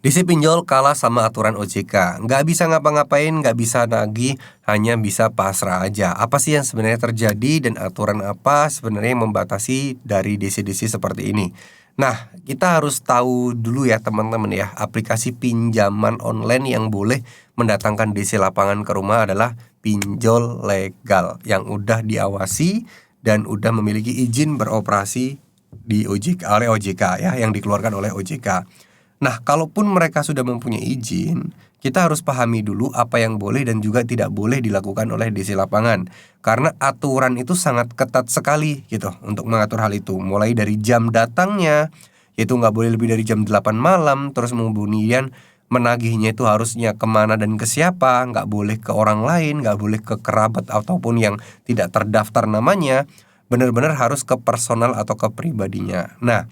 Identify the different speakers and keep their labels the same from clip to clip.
Speaker 1: DC pinjol kalah sama aturan OJK. Nggak bisa ngapa-ngapain, nggak bisa nagih, hanya bisa pasrah aja. Apa sih yang sebenarnya terjadi dan aturan apa sebenarnya yang membatasi dari DC-DC seperti ini? Nah, kita harus tahu dulu ya teman-teman ya, aplikasi pinjaman online yang boleh mendatangkan DC lapangan ke rumah adalah pinjol legal yang udah diawasi dan udah memiliki izin beroperasi di OJK oleh OJK ya, yang dikeluarkan oleh OJK. Nah, kalaupun mereka sudah mempunyai izin, kita harus pahami dulu apa yang boleh dan juga tidak boleh dilakukan oleh DC lapangan. Karena aturan itu sangat ketat sekali gitu untuk mengatur hal itu. Mulai dari jam datangnya, yaitu nggak boleh lebih dari jam 8 malam, terus kemudian menagihnya itu harusnya kemana dan ke siapa, nggak boleh ke orang lain, nggak boleh ke kerabat ataupun yang tidak terdaftar namanya, benar-benar harus ke personal atau ke pribadinya. Nah,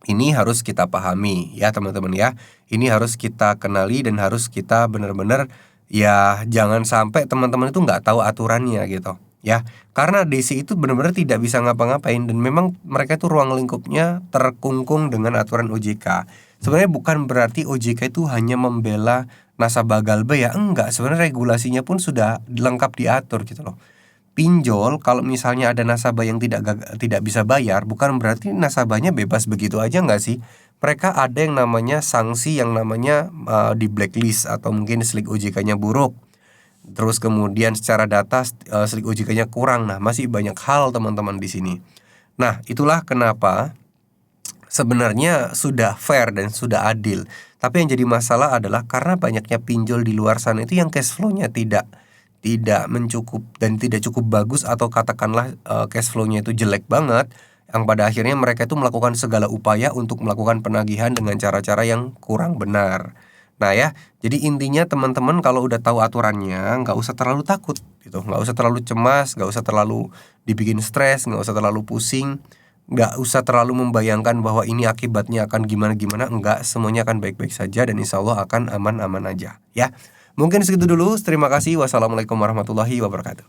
Speaker 1: ini harus kita pahami ya teman-teman ya. Ini harus kita kenali dan harus kita benar-benar ya jangan sampai teman-teman itu nggak tahu aturannya gitu ya. Karena DC itu benar-benar tidak bisa ngapa-ngapain dan memang mereka itu ruang lingkupnya terkungkung dengan aturan OJK. Sebenarnya bukan berarti OJK itu hanya membela nasabah galbah ya, enggak. Sebenarnya regulasinya pun sudah lengkap diatur gitu loh. Pinjol kalau misalnya ada nasabah yang tidak bisa bayar, bukan berarti nasabahnya bebas begitu aja nggak sih? Mereka ada yang namanya sanksi yang namanya di blacklist atau mungkin slik OJK-nya buruk. Terus kemudian secara data slik OJK-nya kurang. Nah, masih banyak hal teman-teman di sini. Nah, itulah kenapa sebenarnya sudah fair dan sudah adil. Tapi yang jadi masalah adalah karena banyaknya pinjol di luar sana itu yang cash flow-nya tidak mencukup dan tidak cukup bagus atau katakanlah cash flow-nya itu jelek banget, yang pada akhirnya mereka itu melakukan segala upaya untuk melakukan penagihan dengan cara-cara yang kurang benar. Nah ya, jadi intinya teman-teman kalau udah tahu aturannya nggak usah terlalu takut gitu, nggak usah terlalu cemas, nggak usah terlalu dibikin stres, nggak usah terlalu pusing, nggak usah terlalu membayangkan bahwa ini akibatnya akan gimana-gimana. Enggak, semuanya akan baik-baik saja dan insya Allah akan aman-aman aja ya. Mungkin segitu dulu, terima kasih. Wassalamualaikum warahmatullahi wabarakatuh.